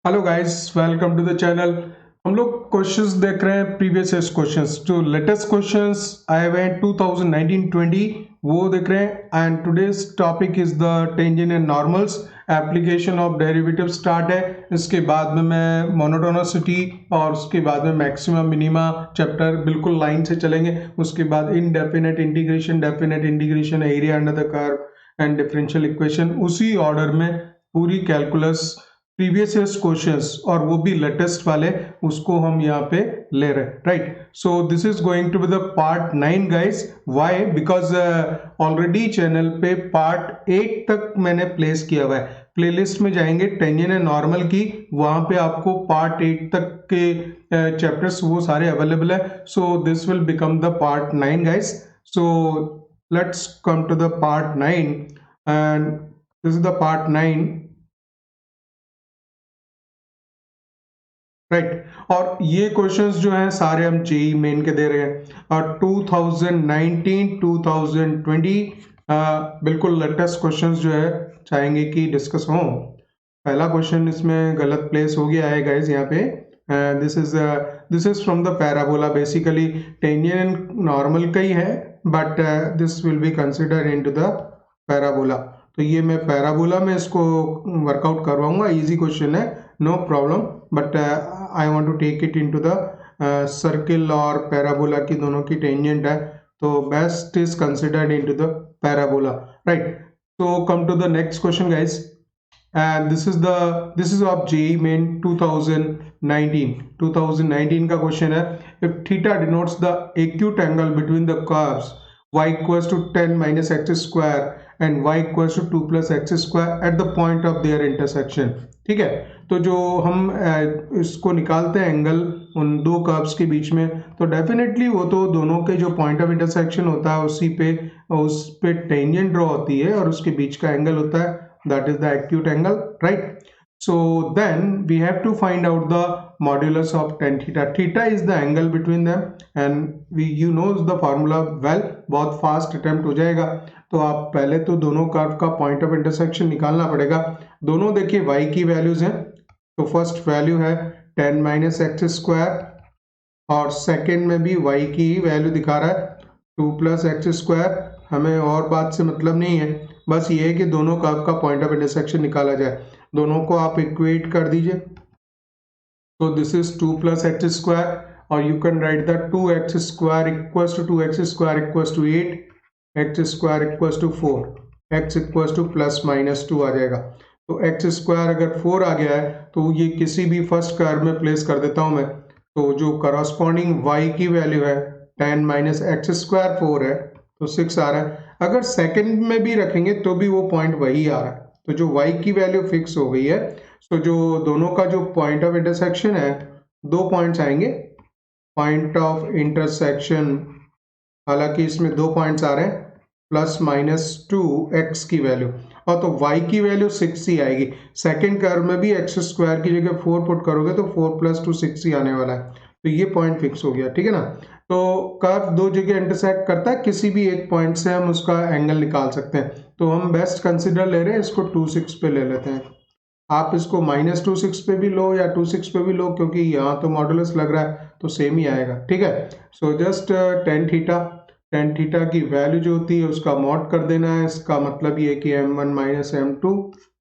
Hello guys, welcome to the channel. हम लोग questions देख रहे हैं, प्रीवियस ईयर क्वेश्चंस। जो लेटेस्ट क्वेश्चंस आए हुए हैं 2019-20 वो देख रहे हैं। And today's topic is the tangent and normals, application of derivative start है। इसके बाद में मैं मोनोटोनिसिटी और उसके बाद में मैक्सिमम मिनिमा चैप्टर बिल्कुल लाइन से चलेंगे। उसके बाद indefinite integration, definite integration, area under the curve and differential equation, उसी ऑर्डर में पूरी कैलकुलस प्रीवियस ईयर्स क्वेश्चंस और वो भी लेटेस्ट वाले, उसको हम यहाँ पे ले रहे हैं, right. So this is going to be the part 9 guys. Why? Because already channel पे पार्ट 8 तक मैंने प्लेस किया हुआ है। प्लेलिस्ट में जाएंगे टेंजेंट एंड नॉर्मल की, वहां पे आपको पार्ट 8 तक के चैप्टर्स वो सारे अवेलेबल है। So this will become the part 9 guys. So let's come to the part 9 and this is the part 9, right. और ये क्वेश्चंस जो हैं सारे हम जेई मेन के दे रहे हैं और 2019-2020 बिल्कुल लेटेस्ट क्वेश्चंस जो है चाहेंगे कि डिस्कस हों। पहला क्वेश्चन इसमें गलत प्लेस हो गया है गाइस यहाँ पे। This is from the parabola, basically tangent normal का ही है, but this will be considered into the parabola. तो ये मैं पैराबोला में इसको वर्कआउट करवाऊंगा। इजी क्वेश्चन है, no problem, but I want to take it into the circle और पैराबोला की दोनों की टेंजेंट है, तो best is considered into the parabola, right. So come to the next question guys, and this is of JEE main 2019 का question है। if theta denotes the acute angle between the curves y equals to 10 minus x square and y equals to 2 plus x square at the point of their intersection, ठीक है। तो जो हम इसको निकालते हैं एंगल उन दो कर्व्स के बीच में, तो डेफिनेटली वो तो दोनों के जो पॉइंट ऑफ इंटरसेक्शन होता है उस पे टेंजेंट ड्रॉ होती है और उसके बीच का एंगल होता है, that is the acute angle, right? So then we have to find out the modulus of tan theta. Theta is the angle between them and you know the formula well. बहुत fast attempt हो जाएगा, तो आप पहले तो दोनों curve का point of intersection निकालना पड़ेगा। दोनों देखिए y की वैल्यूज हैं, तो फर्स्ट वैल्यू है 10 माइनस एक्स स्क्वायर और सेकेंड में भी y की वैल्यू दिखा रहा है 2 प्लस एक्स स्क्वायर। हमें और बात से मतलब नहीं है, बस ये है कि दोनों कर्व का पॉइंट ऑफ इंटरसेक्शन निकाला जाए। दोनों को आप इक्वेट कर दीजिए, तो this is 2 plus X square और you can write the 2x square equals to 2x square equals to 8, X square equals to 4, X equals to plus minus 2 आ जाएगा। तो एक्स स्क्वायर अगर 4 आ गया है तो ये किसी भी फर्स्ट कर्व में प्लेस कर देता हूं मैं, तो जो करस्पॉन्डिंग y की वैल्यू है 10 माइनस एक्स स्क्वायर 4 है, तो 6 आ रहा है। अगर सेकंड में भी रखेंगे तो भी वो पॉइंट वही आ रहा है, तो जो y की वैल्यू फिक्स हो गई है। तो जो दोनों का जो पॉइंट ऑफ इंटरसेक्शन है, दो पॉइंट्स आएंगे पॉइंट ऑफ इंटरसेक्शन, हालांकि इसमें दो पॉइंट्स आ रहे हैं प्लस माइनस 2 एक्स की वैल्यू, और तो y की वैल्यू 6 ही आएगी। सेकेंड कर्व में भी एक्स स्क्वायर की जगह 4 पुट करोगे तो 4 प्लस 2 6 ही आने वाला है, तो ये पॉइंट फिक्स हो गया, ठीक है ना। तो कर्व दो जगह इंटरसेक्ट करता है, किसी भी एक पॉइंट से हम उसका एंगल निकाल सकते हैं। तो हम बेस्ट कंसिडर ले रहे हैं, इसको 2 6 पे ले लेते हैं। आप इसको माइनस 2 6 पे भी लो या 2 6 पे भी लो, क्योंकि यहाँ तो मॉडुलस लग रहा है तो सेम ही आएगा, ठीक है। सो जस्ट टेन थीटा की वैल्यू जो होती है उसका मॉड कर देना है। इसका मतलब ये कि m1 minus m2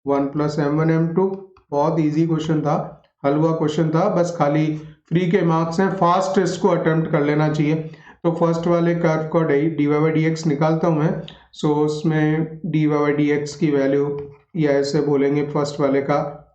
1 plus m1 m2। बहुत इजी क्वेश्चन था, हलवा क्वेश्चन था, बस खाली फ्री के मार्क्स हैं, फास्ट इसको अटेम्प्ट कर लेना चाहिए। तो फर्स्ट वाले कर्व का डी वाई डी एक्स निकालता हूँ मैं। सो उसमें डी वाई डी एक्स की वैल्यू, या ऐसे बोलेंगे फर्स्ट वाले का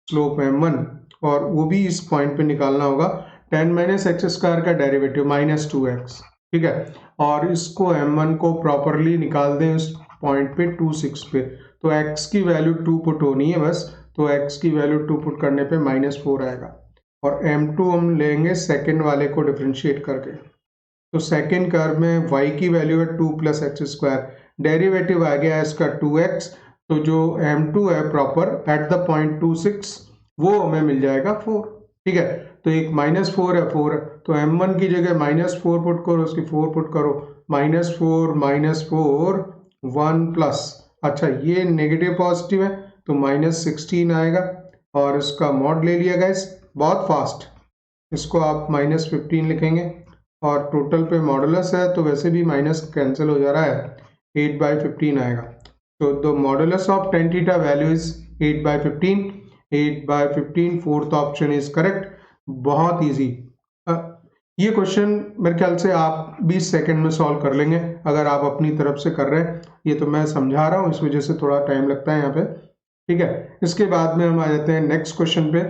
स्लोप m1, और वो भी इस पॉइंट पे निकालना होगा। 10 माइनस एक्स स्क्वायर का डेरिवेटिव माइनस 2x, ठीक है। और इसको m1 को प्रॉपरली निकाल दें उस पॉइंट पे 2 6 पे, तो x की वैल्यू 2 पुट होनी है बस, तो x की वैल्यू 2 पुट करने पे -4 आएगा। और m2 हम लेंगे सेकेंड वाले को डिफ्रेंशिएट करके, तो सेकेंड कर्व में y की वैल्यू है 2 प्लस एक्स स्क्वायर, डेरिवेटिव आ गया है इसका 2x, तो जो m2 है प्रॉपर एट द पॉइंट 2 6 वो हमें मिल जाएगा 4, ठीक है। तो एक -4 है, 4 है, तो m1 की जगह -4 पुट करो, उसकी 4 पुट करो, -4 1 प्लस, अच्छा ये नेगेटिव पॉजिटिव है तो -16 आएगा, और इसका मॉड ले लिया गाइस, बहुत फास्ट। इसको आप -15 लिखेंगे और टोटल पे मॉडुलस है तो वैसे भी माइनस कैंसिल हो जा रहा है, 8/15 आएगा। तो the modulus of tan theta value is 8/15, 8/15, fourth option is correct. बहुत इजी। ये क्वेश्चन मेरे ख्याल से आप 20 सेकंड में सॉल्व कर लेंगे अगर आप अपनी तरफ से कर रहे हैं। ये तो मैं समझा रहा हूँ, इस वजह से थोड़ा टाइम लगता है यहाँ पे, ठीक है। इसके बाद में हम आ जाते हैं नेक्स्ट क्वेश्चन पे,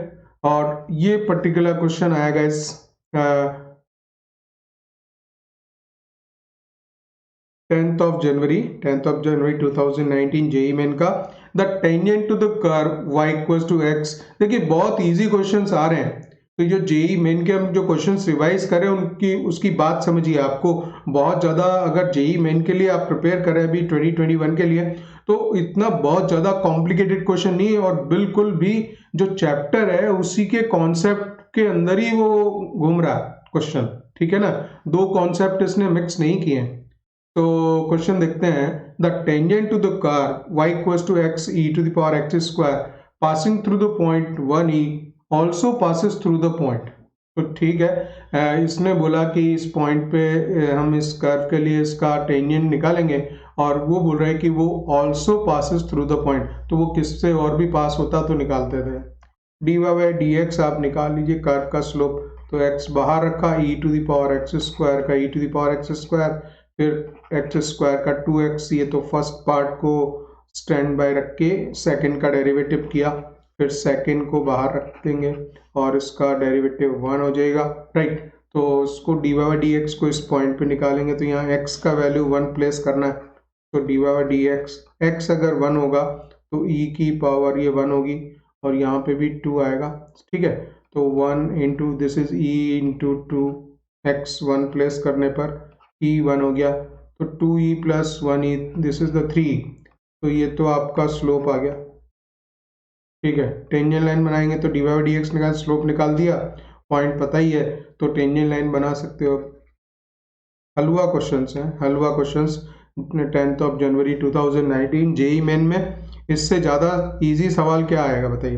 और ये पर्टिकुलर क्वेश्चन आएगा इस 10th of January 2019 JEE Main का। The tangent to the curve y equals to x। देखिए बहुत इजी क्वेश्चंस आ रहे हैं, तो जो जेई मेन के हम जो क्वेश्चंस रिवाइज करें उनकी उसकी बात समझिए। आपको बहुत ज़्यादा, अगर जेई मेन के लिए आप प्रिपेयर करें अभी 2021 के लिए, तो इतना बहुत ज़्यादा कॉम्प्लिकेटेड क्वेश्चन नहीं है, और बिल्कुल भी जो चैप्टर है उसी के कॉन्सेप्ट के अंदर ही वो घूम रहा है क्वेश्चन, ठीक है ना। दो कॉन्सेप्ट इसने मिक्स नहीं किए हैं। तो क्वेश्चन देखते हैं, the tangent to the curve y equals to x e to the power x square passing through the point 1e also passes through the point. तो ठीक है, इसने बोला कि इस पॉइंट पे हम इस कर्व के लिए इसका टेंजेंट निकालेंगे, और वो बोल रहे हैं कि वो also passes through the point, तो वो किससे और भी पास होता तो निकालते थे। dy/dx आप निकाल लीजिए, कर्व का स्लोप, तो x बाहर रखा, e to the power x square का e to the power x square, फिर एक्स स्क्वायर का 2x, ये तो फर्स्ट पार्ट को स्टैंड बाय रख के सेकंड का डेरिवेटिव किया, फिर सेकंड को बाहर रख देंगे और इसका डेरिवेटिव 1 हो जाएगा, राइट। तो इसको dy/dx को इस पॉइंट पे निकालेंगे, तो यहाँ x का वैल्यू 1 प्लेस करना है, तो dy/dx x अगर 1 होगा तो e की पावर ये 1 होगी, और यहाँ पे भी 2 आएगा, ठीक है। तो 1 into this is e into 2, x 1 place करने पर e 1 हो गया, तो 2e plus 1e, this is the 3। तो ये तो आपका स्लोप आ गया, ठीक है। टेंजेंट लाइन बनाएंगे तो dy/dx निकाल, स्लोप निकाल दिया, पॉइंट पता ही है, तो टेंजेंट लाइन बना सकते हो। हलवा क्वेश्चंस हैं, हलवा questions 10th of January 2019 JEE Main में। इससे ज़्यादा इजी सवाल क्या आएगा बताइए।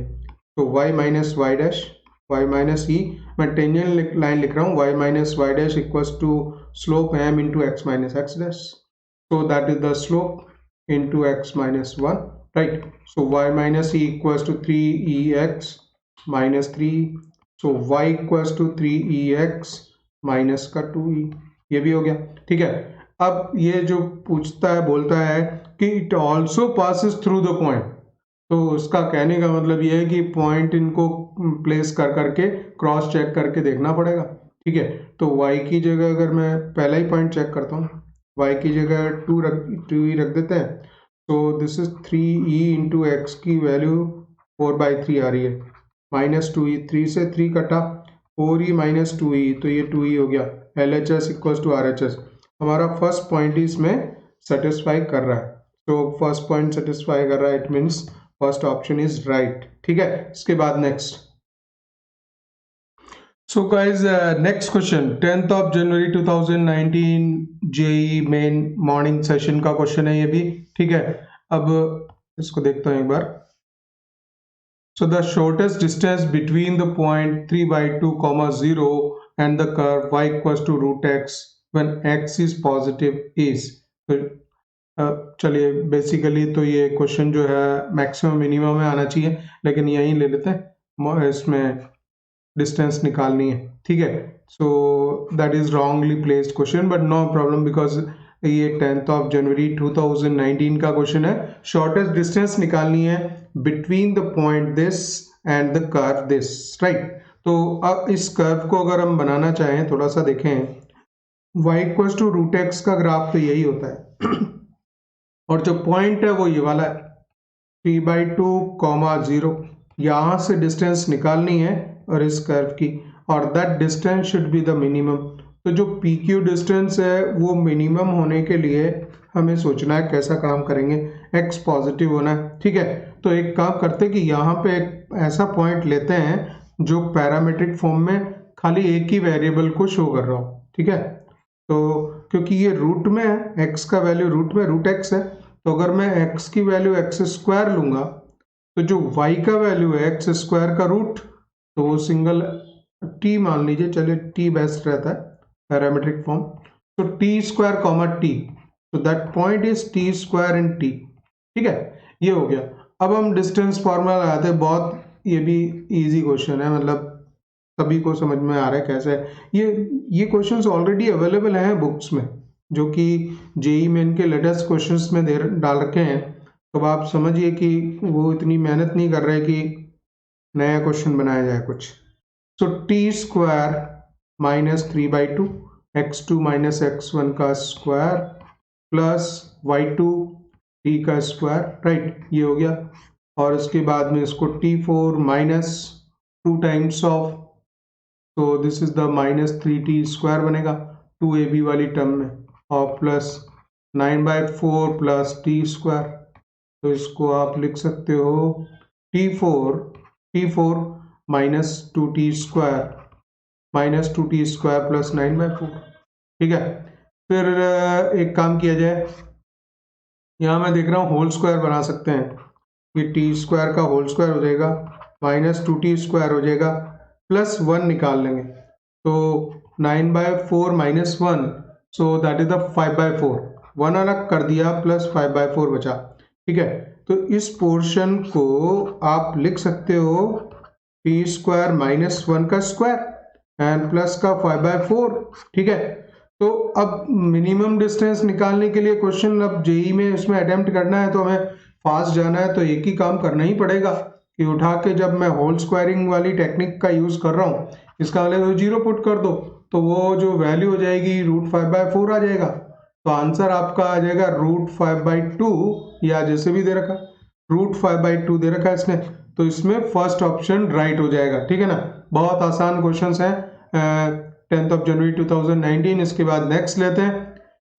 तो y minus y dash, y minus e, मैं टेंजेंट लाइन लिख रहा हूँ, y minus y dash equals to slope m into x minus x dash, so that is the slope into x minus 1, right? So y minus e equals to 3ex minus 3, so y equals to 3ex minus का 2e, ये भी हो गया, ठीक है। अब ये जो पूछता है, बोलता है कि it also passes through the point, तो उसका कहने का मतलब ये है कि पॉइंट इनको प्लेस कर करके क्रॉस चेक करके देखना पड़ेगा, ठीक है। तो y की जगह अगर मैं पहला ही पॉइंट चेक करता हूँ, y की जगह 2e रख देते हैं, तो this is 3e into x की वैल्यू 4/3 आ रही है, माइनस 2e, 3 से 3 कटा, 4e माइनस 2e, तो ये 2e हो गया। LHS इक्वल्स टू RHS, हमारा फर्स्ट पॉइंट इसमें सेटिस्फाई कर रहा है, तो फर्स्ट पॉइंट सेटिस्फाई कर रहा है, it means first option is right, ठीक है। इसके बाद next, so guys, next question 10th of January 2019 JEE Main morning session का क्वेश्चन है ये भी, ठीक है। अब इसको देखता हूँ एक बार। So the shortest distance between the point 3/2, 0 and the curve y equals to root x when x is positive is, तो चलिए बेसिकली तो ये क्वेश्चन जो है मैक्सिमम मिनिमम में आना चाहिए, लेकिन यहीं ले लेते हैं, इसमें डिस्टेंस निकालनी है, ठीक है। So that is wrongly placed question, but no problem, because ये 10th of January 2019 का क्वेश्चन है। शॉर्टेस्ट डिस्टेंस निकालनी है between the point this and the curve this, right. तो अब इस कर्व को अगर हम बनाना चाहें, थोड़ा सा देखें, y equals to root x का ग्राफ तो यही होता है और जो पॉइंट है वो ये वाला है 3/2, 0, यहाँ से डिस्टेंस निकालनी है और इस कर्व की, और that distance should be the minimum. तो जो पी क्यू डिस्टेंस है वो मिनिमम होने के लिए हमें सोचना है कैसा काम करेंगे, x पॉजिटिव होना है, ठीक है। तो एक काम करते हैं कि यहाँ पे एक ऐसा पॉइंट लेते हैं जो पैरामीट्रिक फॉर्म में खाली एक ही वेरिएबल को शो कर रहा हो, ठीक है। तो क्योंकि ये रूट में है, x का वैल्यू रूट में रूट x है, तो अगर मैं x की वैल्यू x स्क्वायर लूंगा तो जो y का वैल्यू है एक्स स्क्वायर का रूट, तो वो सिंगल t मान लीजिए, चलिए t बेस्ट रहता है पैरामीट्रिक फॉर्म, तो टी स्क्वायर कॉमा टी, तो that point is T square in T. ठीक है, ये हो गया। अब हम डिस्टेंस फॉर्मूला लगाते हैं, बहुत ये भी इजी क्वेश्चन है, मतलब सभी को समझ में आ रहा है कैसे है। ये क्वेश्चंस ऑलरेडी अवेलेबल हैं बुक्स में, जो कि जेई मेन के लेटेस्ट क्वेश्चंस में डाल रखे हैं। तो आप समझिए कि वो इतनी मेहनत नहीं कर रहे कि नया क्वेश्चन बनाया जाए कुछ। So T square minus 3/2 x2 minus x1 का स्क्वायर प्लस y2 t का स्क्वायर, राइट, ये हो गया। और इसके बाद में इसको t4 माइनस 2 टाइम्स ऑफ, तो this is the minus 3t square बनेगा 2ab वाली टर्म में, और प्लस 9/4 प्लस टी स्क्वायर, तो इसको आप लिख सकते हो t4 minus 2t square minus 2t square plus 9/4। ठीक है, फिर एक काम किया जाए, यहाँ मैं देख रहा हूँ होल स्क्वायर बना सकते हैं, ये टी स्क्वायर का होल स्क्वायर हो जाएगा माइनस 2t स्क्वायर हो जाएगा, प्लस 1 निकाल लेंगे, तो 9/4 minus 1, so that is the 5/4, 1 अलग कर दिया प्लस 5/4 बचा। ठीक है, तो इस पोर्शन को आप लिख सकते हो टी स्क्वायर माइनस 1 का स्क्वायर एंड प्लस का 5/4। ठीक है, तो अब मिनिमम डिस्टेंस निकालने के लिए क्वेश्चन, अब जेई में इसमें अटेम्प्ट करना है तो हमें फास्ट जाना है, तो एक ही काम करना ही पड़ेगा कि उठा के जब मैं होल स्क्वायरिंग वाली टेक्निक का यूज कर रहा हूँ, इसका मतलब 0 पुट कर दो, तो वो जो वैल्यू हो जाएगी √5/4 आ जाएगा, तो आंसर आपका आ जाएगा √5/2, या जैसे भी दे रखा √5/2 दे रखा है इसने, तो इसमें फर्स्ट ऑप्शन राइट हो जाएगा। ठीक है ना, बहुत आसान क्वेश्चंस हैं 10th जनवरी 2019। इसके बाद नेक्स्ट लेते हैं,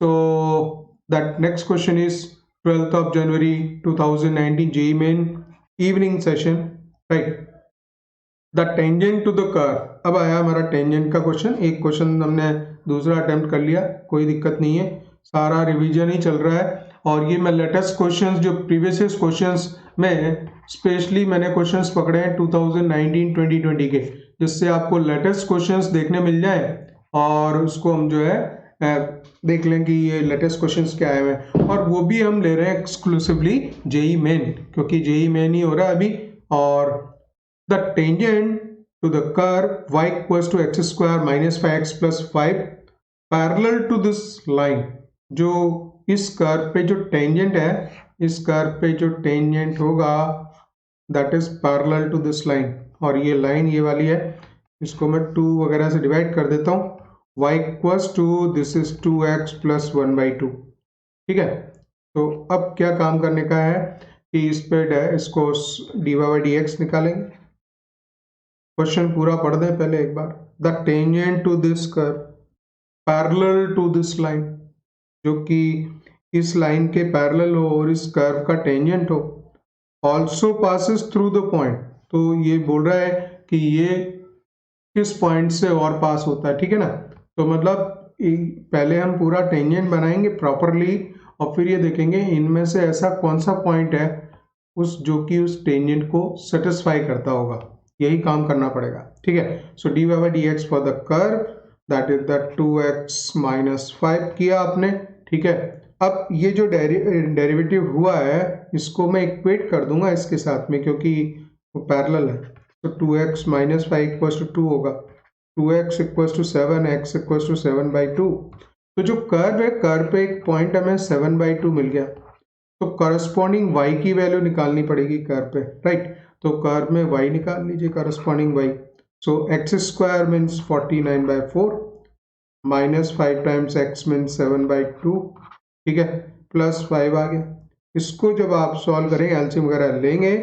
तो that next question is 12th January 2019 JEE Main evening session, right. The tangent to the curve, अब आया हमारा टेंजेंट का क्वेश्चन। एक क्वेश्चन हमने दूसरा अटेम्प्ट कर लिया, कोई दिक्कत नहीं है, सारा रिवीजन ही चल रहा है। और ये मैं लेटेस्ट क्वेश्चंस जो प्रीवियस क्वेश्चंस में स्पेशली मैंने क्वेश्चंस पकड़े हैं 2019-2020 के, जिससे आपको लेटेस्ट क्वेश्चंस देखने मिल जाए और उसको हम जो है देख लें कि ये लेटेस्ट क्वेश्चंस क्या आए हुए हैं। और वो भी हम ले रहे हैं एक्सक्लूसिवली जेई मेन, क्योंकि जेई मेन ही हो रहा है अभी। और the tangent to the curve y equals to x square minus 5x plus 5 parallel to this line, जो इस कर्व पे जो टेंजेंट है, इस कर्व पे जो टेंजेंट होगा that is parallel to this line, और ये लाइन ये वाली है, इसको मैं 2 वगैरह से डिवाइड कर देता हूँ, y equals to this is 2x प्लस 1/2। ठीक है, तो अब क्या काम करने का है कि इस पे इसको dy/dx निकालेंगे। क्वेश्चन पूरा पढ़ दें पहले एक बार। The tangent to this curve parallel to this line, जो कि इस लाइन के पैरेलल हो और इस कर्व का टेंजेंट हो, also passes through the point, तो ये बोल रहा है कि ये किस पॉइंट से और पास होता है। ठीक है ना, तो मतलब पहले हम पूरा टेंजेंट बनाएंगे प्रॉपरली और फिर ये देखेंगे इनमें से ऐसा कौन सा पॉइंट है उस जो कि उस टेंजेंट को सेटिस्फाई करता होगा, यही काम करना पड़ेगा। ठीक है, सो dy/dx for the curve that is the 2x minus 5 किया आपने। ठीक है, अब ये जो डेरिवेटिव हुआ है इसको मैं इक्वेट कर दूंगा इसके साथ में, क्योंकि वो पैरेलल है, तो 2x माइनस 5 इक्वल्स टू 2 होगा, 2x equals to 7, x equals to 7/2। तो जो कर्व है, कर्व पे एक पॉइंट हमें 7/2 मिल गया, तो करस्पॉन्डिंग y की वैल्यू निकालनी पड़ेगी कर्व पे, राइट। तो कर्व में y निकाल लीजिए, करस्पॉन्डिंग y, सो x square means 49/4 minus 5 times x means 7/2। ठीक है, प्लस 5 आ गया। इसको जब आप सॉल्व करेंगे, एलसीएम वगैरह लेंगे,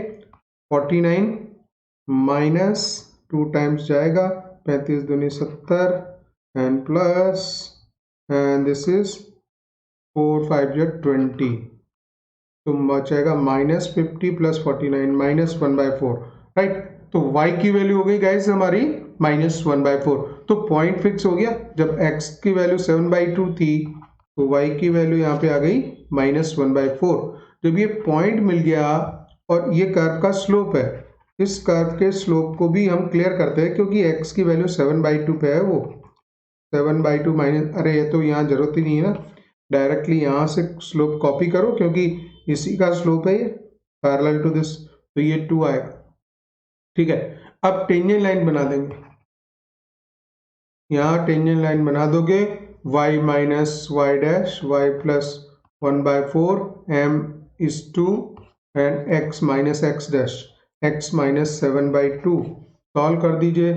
49 माइनस 2 टाइम्स जाएगा, 35 दूनी 70 and plus and this is 4 5 20, तो बचेगा माइनस 50 प्लस 49 माइनस 1/4, राइट। तो y की वैल्यू हो गई गाइस हमारी माइनस 1/4, तो पॉइंट फिक्स हो गया। जब x की वैल्यू 7/2 थी तो y की वैल्यू यहाँ पे आ गई माइनस 1/4। जब ये पॉइंट मिल गया और ये कर्व का स्लोप है। इस कर्व के स्लोप को भी हम क्लियर करते हैं क्योंकि x की वैल्यू 7/2 पे है, वो 7/2 माइनस, अरे ये तो यहाँ जरूरत ही नहीं है ना, डायरेक्टली यहाँ से स्लोप कॉपी करो क्योंकि इसी का स्लोप है ये, पैरेलल टू दिस, तो ये 2 आएगा। ठीक है, अब टेंजेंट लाइन बना देंगे। यहाँ टेंजेंट लाइन बना दोगे, y minus y dash y plus 1/4 m is 2 and x minus x dash x minus 7/2 solve कर दीजिए,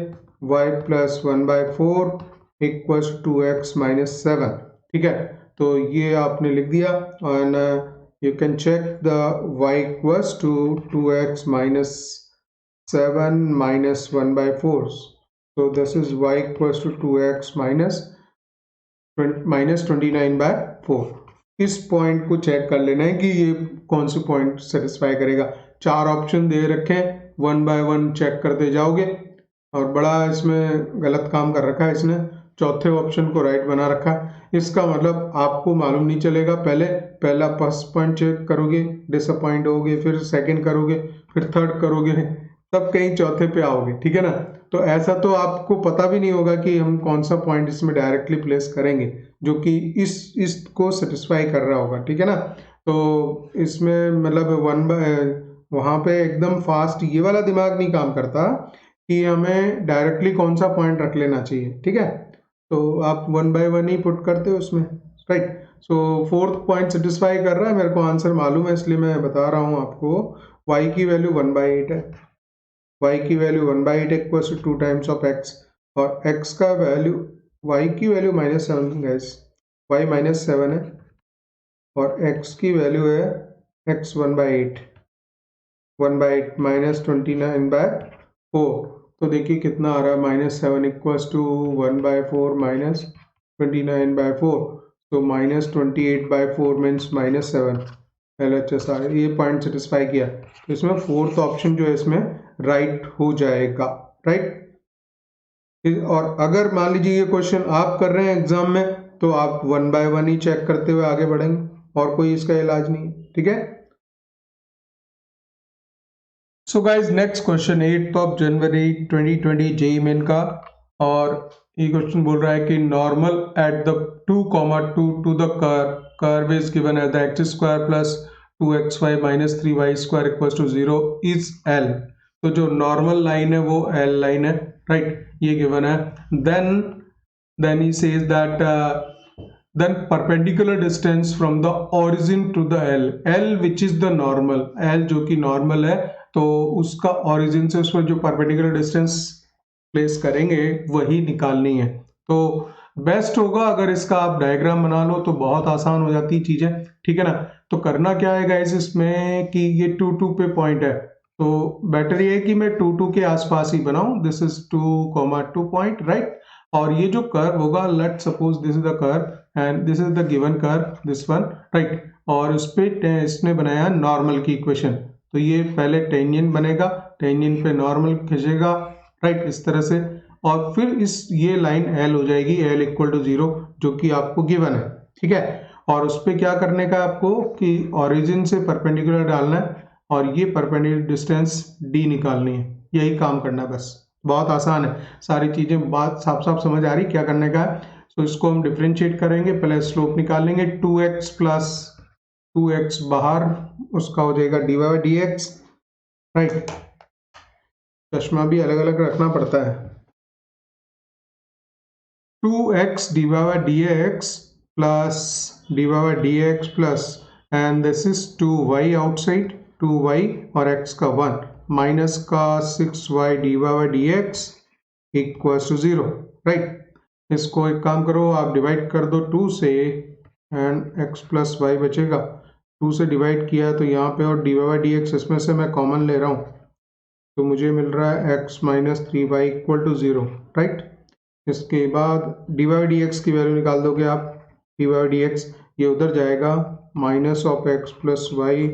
y plus 1/4 equals 2x minus 7। ठीक है, तो ये आपने लिख दिया and you can check the y equals to 2x minus 7 minus 1/4. So this is y equals to 2x minus 29/4. इस पॉइंट को चेक कर लेना है कि ये कौन से पॉइंट सेटिस्फाई करेगा। 4 ऑप्शन दे रखे हैं, 1 बाय 1 चेक करते जाओगे, और बड़ा इसमें गलत काम कर रखा है इसने, चौथे ऑप्शन को राइट बना रखा है। इसका मतलब आपको मालूम नहीं चलेगा, पहला फर्स्ट पॉइंट चेक करोगे, डिसअपॉइंट होगे, फिर सेकंड करोगे, फिर थर्ड करोगे, तब कहीं चौथे पे आओगे। ठीक है ना, तो ऐसा तो आपको पता भी नहीं होगा कि हम कौन सा पॉइंट इसमें डायरेक्टली प्लेस करेंगे जो कि इस को सेटिस्फाई कर रहा होगा। ठीक है ना, तो इसमें मतलब वहाँ पे एकदम फास्ट ये वाला दिमाग नहीं काम करता कि हमें डायरेक्टली कौन सा पॉइंट रख लेना चाहिए। ठीक है, तो आप 1 बाय 1 ही पुट करते हो उसमें, राइट। सो फोर्थ पॉइंट सेटिस्फाई कर रहा है, मेरे को आंसर मालूम है इसलिए मैं बता रहा हूँ आपको। y की वैल्यू 1/8 है, y की value 1/8 equals to 2 times of x, और x का वैल्यू, y की वैल्यू -7 गाइस, y -7 है, और x की वैल्यू है x 1/8 माइनस 29/4। तो देखिए कितना आ रहा है, -7 इक्वल्स टू 1/4 माइनस 29/4, तो -28/4 मीन्स -7 LHS आ गया। ये पॉइंट सेटिस्फाई किया, तो इसमें फोर्थ ऑप्शन जो है इसमें राइट हो जाएगा, राइट। और अगर मान लीजिए ये क्वेश्चन आप कर रहे हैं एग्जाम में, तो आप 1 बाय 1 ही चेक करते हुए आगे बढ़ेंगे, और कोई इसका इलाज नहीं है। ठीक है, सो गाइज नेक्स्ट क्वेश्चन 8 जनवरी 2020 जेईई मेन का, और ये क्वेश्चन बोल रहा है कि normal at the 2,2 to the curve is given at the x² plus 2xy minus 3y square equals to 0 is L। तो जो नॉर्मल लाइन है वो L लाइन है, राइट, ये गिवन है। Then he says that then perpendicular distance from the origin to the L which is the normal, L जो कि normal है, तो उसका origin से उस पर जो perpendicular distance प्लेस करेंगे वही निकालनी है। तो बेस्ट होगा अगर इसका आप डायग्राम बना लो, तो बहुत आसान हो जाती चीजें। ठीक है ना, तो करना क्या है गाइस इसमें कि ये 2 पे पॉइंट है, तो बेटर ये है कि मैं 2 के आसपास ही बनाऊं। This is 2,2 point, right. और ये जो कर्व होगा, let suppose this is the curve and this is the given curve, this one, right. और उस पे इसने बनाया नॉर्मल की इक्वेशन, तो ये पहले टेंजेंट बनेगा, टेंजेंट पे नॉर्मल खींचेगा, राइट, इस तरह से, और फिर ये लाइन L हो जाएगी, L इक्वल टू 0, जो कि आपको गिवन है। ठीक है, और उस पे क्या करने का आपको कि ओरिजिन से परपेंडिकुलर डालना है, और ये परपेंडिकुलर डिस्टेंस D निकालनी है, यही काम करना है बस। बहुत आसान है, सारी चीजें बात साफ साफ समझ आ रही क्या करने का है। तो इसको हम डिफरेंशिएट करेंगे, पहले स्लोप निकाल लेंगे, 2x प्लस 2x बाहर, उसका हो जाएगा dy/dx, राइट। चश्मा भी अलग अलग रखना पड़ता है। 2x dy/dx plus dy/dx plus, and this is 2y outside, 2y और x का 1 माइनस का 6y dy/dx equals to 0, right. इसको एक काम करो, आप डिवाइड कर दो 2 से, एंड x प्लस वाई बचेगा। 2 से डिवाइड किया तो यहाँ पे, और dy/dx इसमें से मैं कॉमन ले रहा हूँ, तो मुझे मिल रहा है x minus 3y equal to 0, right. इसके बाद dy/dx की वैल्यू निकाल दोगे आप, dy/dx ये उधर जाएगा, minus of x plus y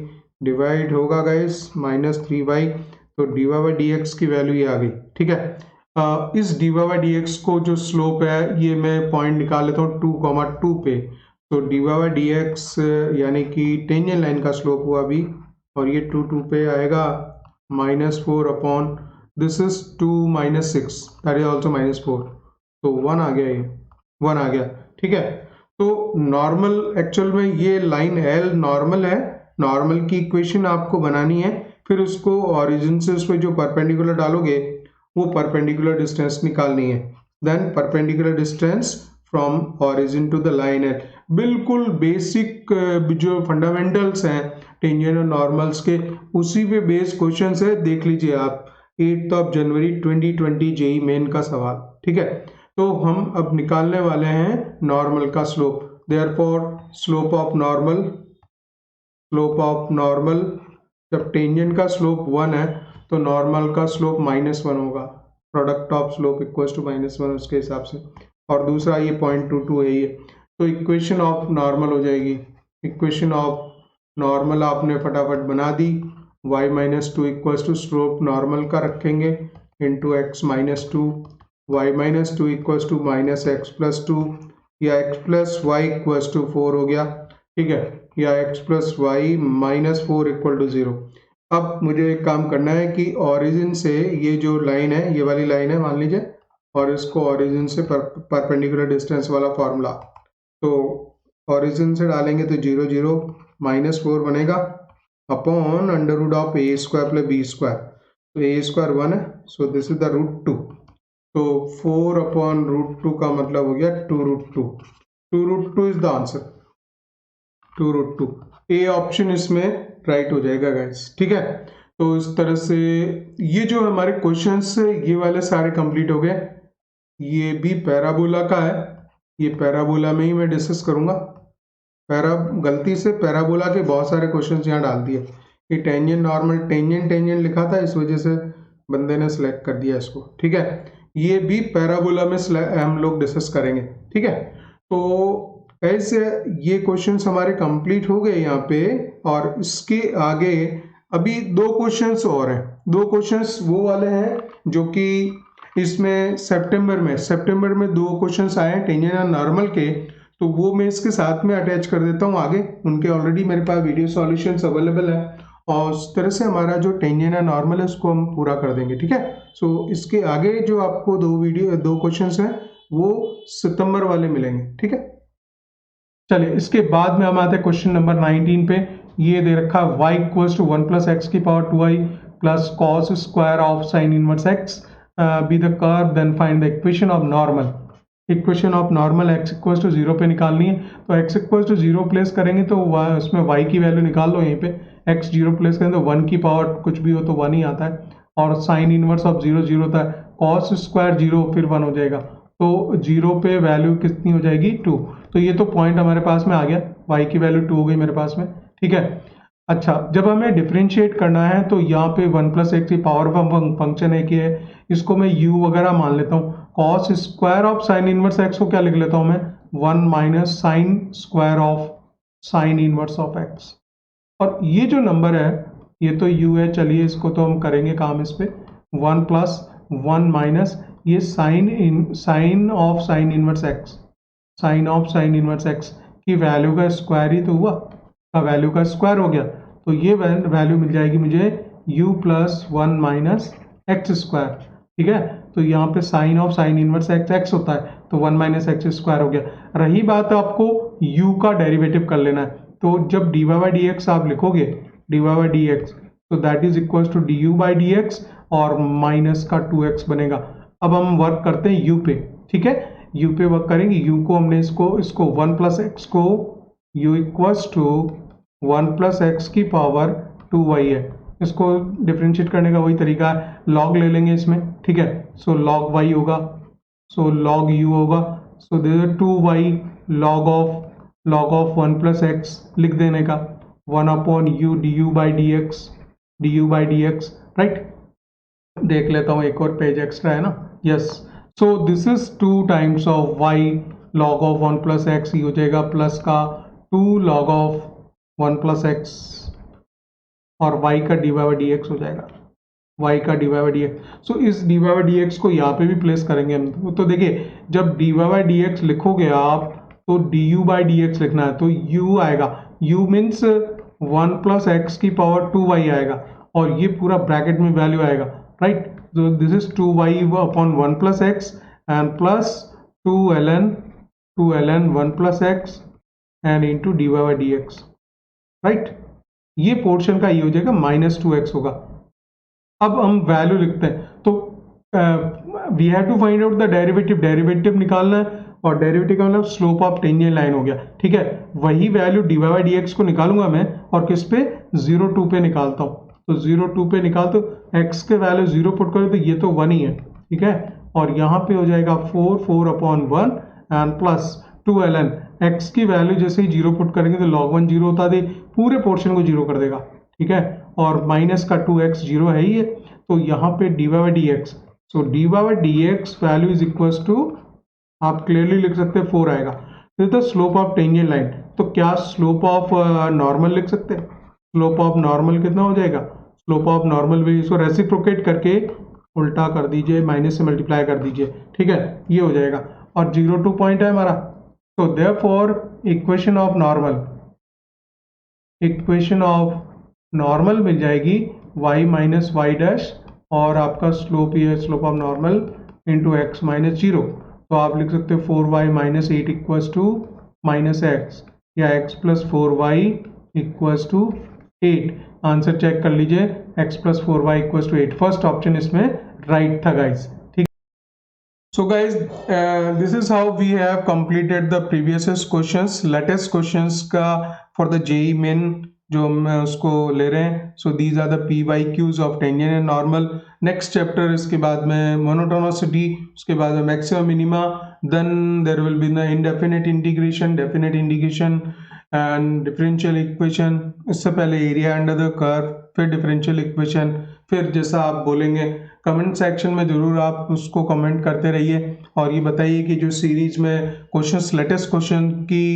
divide होगा गाइस -3y, तो dy/dx की वैल्यू ये आ गई। ठीक है, इस dy/dx को जो स्लोप है, ये मैं पॉइंट निकाल लेता हूँ 2,2 पे, तो dy/dx यानी कि टेंजेंट लाइन का स्लोप हुआ अभी, और ये 2 पे आएगा -4 upon this is 2 - 6 that is also -4, तो 1 आ गया, ये 1 आ गया। ठीक है, तो नॉर्मल एक्चुअल में ये लाइन L नॉर्मल है, नॉर्मल की इक्वेशन आपको बनानी है, फिर उसको ओरिजिन से उस पर जो परपेंडिकुलर डालोगे वो परपेंडिकुलर डिस्टेंस निकालनी है। Then perpendicular distance from origin to the line है। बिल्कुल बेसिक जो फंडामेंटल्स हैं टेंजेंट और नॉर्मल्स के, उसी पे बेस्ड क्वेश्चन है, देख लीजिए आप 8 जनवरी 2020 जेई मेन का सवाल। ठीक है, तो हम अब निकालने वाले हैं नॉर्मल का slope. Therefore slope of normal, जब टेंजेंट का स्लोप 1 है तो नॉर्मल का स्लोप -1 होगा, product of slope equals to -1 उसके हिसाब से। और दूसरा ये 0.22 है ये, तो इक्वेशन ऑफ नॉर्मल हो जाएगी। इक्वेशन ऑफ नॉर्मल आपने फटाफट बना दी, y - 2 equals to slope normal का रखेंगे into x - 2, y - 2 equals to -x + 2 या x + y इक्वल्स टू 4 हो गया। ठीक है, या x + y - 4 इक्वल टू 0। अब मुझे एक काम करना है कि ओरिजिन से ये जो लाइन है, ये वाली लाइन है मान लीजिए, और इसको ओरिजिन से परपेंडिकुलर डिस्टेंस वाला फॉर्मूला, तो ओरिजिन से डालेंगे तो 0 0 -4 बनेगा अपॉन √(a² + b²), तो a² 1 है, सो दिस इज द √2, तो 4 अपॉन √2 का मतलब हो गया 2√2, 2√2 is the answer, 2√2। A option इसमें राइट हो जाएगा गाइस। ठीक है, तो इस तरह से ये जो हमारे क्वेश्चंस ये वाले सारे कंप्लीट हो गए। ये भी पैराबोला का है, ये पैराबोला में ही मैं डिस्कस करूंगा। गलती से पैराबोला के बहुत सारे क्वेश्चंस यहाँ डाल दिए, ये टेंजेंट नॉर्मल टेंजेंट लिखा था, इस वजह से बंदे ने सिलेक्ट कर दिया इसको। ठीक है, ये भी पैराबोला में हम लोग डिस्कस करेंगे। ठीक है, तो ऐसे ये क्वेश्चंस हमारे कंप्लीट हो गए यहाँ पे, और इसके आगे अभी 2 क्वेश्चंस और हैं। 2 क्वेश्चंस वो वाले हैं जो कि इसमें सितंबर में 2 क्वेश्चंस आए हैं टेंजेंट और नॉर्मल के, तो वो मैं इसके साथ में अटैच कर देता हूँ आगे, उनके ऑलरेडी मेरे पास वीडियो सॉल्यूशंस अवेलेबल है, और उस तरह से हमारा जो टेंजेंट और नॉर्मल है उसको हम पूरा कर देंगे। ठीक है, सो इसके आगे जो आपको 2 क्वेश्चंस हैं वो सितंबर वाले मिलेंगे। ठीक है, चलिए इसके बाद में हम आते हैं क्वेश्चन नंबर 19 पे। ये दे रखा है y = 1 + x⁴ plus cos² of sin inverse x be the curve, then find the equation of normal. Equation of normal x = 0 पे निकालनी है, तो x = 0 प्लेस करेंगे तो उसमें y की वैल्यू निकाल लो। यहीं पे x 0 प्लेस करें तो 1 की पावर कुछ भी हो तो 1 ही आता है, और साइन इनवर्स ऑफ 0 0 होता है, cos² 0 फिर 1 हो जाएगा, तो 0 पे वैल्यू कितनी हो जाएगी 2। तो ये तो पॉइंट हमारे पास में आ गया, y की वैल्यू 2 हो गई मेरे पास में। ठीक है, अच्छा जब हमें डिफरेंशिएट करना है तो यहाँ पे 1 + x की पावर फंक्शन है कि है, इसको मैं u वगैरह मान लेता हूँ। cos² of sine inverse x को क्या लिख लेता हूँ मैं, 1 - sin² of sine inverse of x। और ये जो नंबर है ये तो u है, चलिए इसको तो हम करेंगे काम इस पे, 1 + 1 - ये sine of sine inverse x, sine of sine inverse x की वैल्यू का स्क्वायर ही तो हुआ, का वैल्यू का स्क्वायर हो गया, तो ये वैल्यू मिल जाएगी मुझे u + 1 - x²। ठीक है, तो यहाँ पे sine of sine inverse x होता है, तो 1 - x² हो गया। रही बात आपको u का डेरिवेटिव कर लेना है, तो जब dy/dx आप लिखोगे dy/dx, तो that is equal to du/dx और माइनस का 2x बनेगा। अब हम वर्क करते हैं u पे। ठीक है, u पे वर्क करेंगे, u को हमने इसको 1 + x को u = 1 + x की पावर 2y है, इसको डिफरेंशिएट करने का वही तरीका है, लॉग ले लेंगे इसमें। ठीक है, सो log y होगा, सो log u होगा, सो this is 2y log of 1 + x लिख देने का, 1/u du/dx राइट। देख लेता हूँ एक और पेज एक्स्ट्रा है ना, yes. So this is 2 times of y log of 1 + x, ये हो जाएगा प्लस का 2 log ऑफ 1 + x, और y का dy/dx हो जाएगा, y का dy/dx। सो इस dy/dx को यहाँ पे भी प्लेस करेंगे हम, तो देखिए जब dy/dx लिखोगे आप तो du/dx लिखना है, तो u आएगा, u मीन्स 1 प्लस एक्स की पावर 2y आएगा और ये पूरा ब्रैकेट में वैल्यू आएगा, राइट। तो this is 2y upon 1 plus x and plus 2ln 1 plus x and into dy by d x, right. ये पोर्शन का ये हो जाएगा -2x होगा। अब हम वैल्यू लिखते हैं, तो we have to find out the derivative निकालना है, और डेरिवेटिव का मतलब स्लोप ऑफ टेंजेंट लाइन हो गया, ठीक है। वही value dy by d x को निकालूंगा मैं, और किस पे 0 2 पे निकालता हूँ। तो 0 2 पे निकाल, तो x के वैल्यू 0 पुट करो तो ये तो 1 ही है, ठीक है। और यहाँ पे हो जाएगा 4 upon 1 and plus 2ln x की वैल्यू जैसे ही 0 पुट करेंगे तो log 1 0 होता दे, पूरे पोर्शन को 0 कर देगा, ठीक है। और माइनस का 2x 0 है ही है, तो यहाँ पे dy by d x, so dy by d x value is equal to, आप क्लियरली लिख सकते हैं 4 आएगा। तो स्लोप ऑफ टेंजेंट लाइन, तो क्या स्लोप ऑफ नॉर्मल लिख सकते हैं? स्लोप ऑफ नॉर्मल कितना हो जाएगा? स्लोप ऑफ नॉर्मल भी इसको रेसिप्रोकेट करके उल्टा कर दीजिए, माइनस से मल्टीप्लाई कर दीजिए, ठीक है, ये हो जाएगा। और 0 2 पॉइंट है हमारा, तो देयरफॉर इक्वेशन ऑफ नॉर्मल मिल जाएगी y माइनस वाई डैश, और आपका स्लोप ये slope of normal into x minus 0। तो आप लिख सकते हो 4y minus 8 equals to minus x, या x plus 4y equals to 8। Answer check कर लीजिए, x plus 4y equals to 8। First option इसमें राइट था गाइस, ठीक। So guys, this is how we have completed the previous questions, latest questions का for the JEE main जो हम उसको ले रहे हैं। So these are the PYQs of tangent and normal. Next chapter इसके बाद में monotonicity, उसके बाद में maximum minima, then there will be the indefinite integration, definite integration and differential equation। इससे पहले area under the curve, फिर differential equation, फिर जैसा आप बोलेंगे कमेंट सेक्शन में जरूर आप उसको कमेंट करते रहिए, और ये बताइए कि जो सीरीज में क्वेश्चंस, लेटेस्ट क्वेश्चन की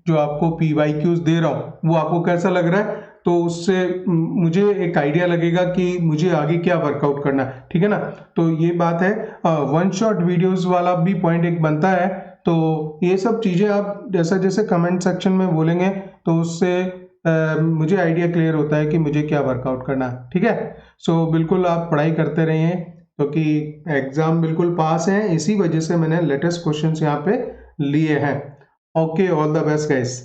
जो आपको PYQs दे रहा हूँ वो आपको कैसा लग रहा है, तो उससे मुझे एक आइडिया लगेगा कि मुझे आगे क्या वर्कआउट करना है, ठीक है ना। तो ये बात है, वन शॉट वीडियोस वाला भी पॉइंट एक बनता है। तो ये सब चीज़ें आप जैसा जैसे कमेंट सेक्शन में बोलेंगे तो उससे मुझे आइडिया क्लियर होता है कि मुझे क्या वर्कआउट करना है, ठीक है। सो बिल्कुल आप पढ़ाई करते रहिए, क्योंकि एग्जाम बिल्कुल पास है, इसी वजह से मैंने लेटेस्ट क्वेश्चंस यहाँ पे लिए हैं। Okay, all the best guys.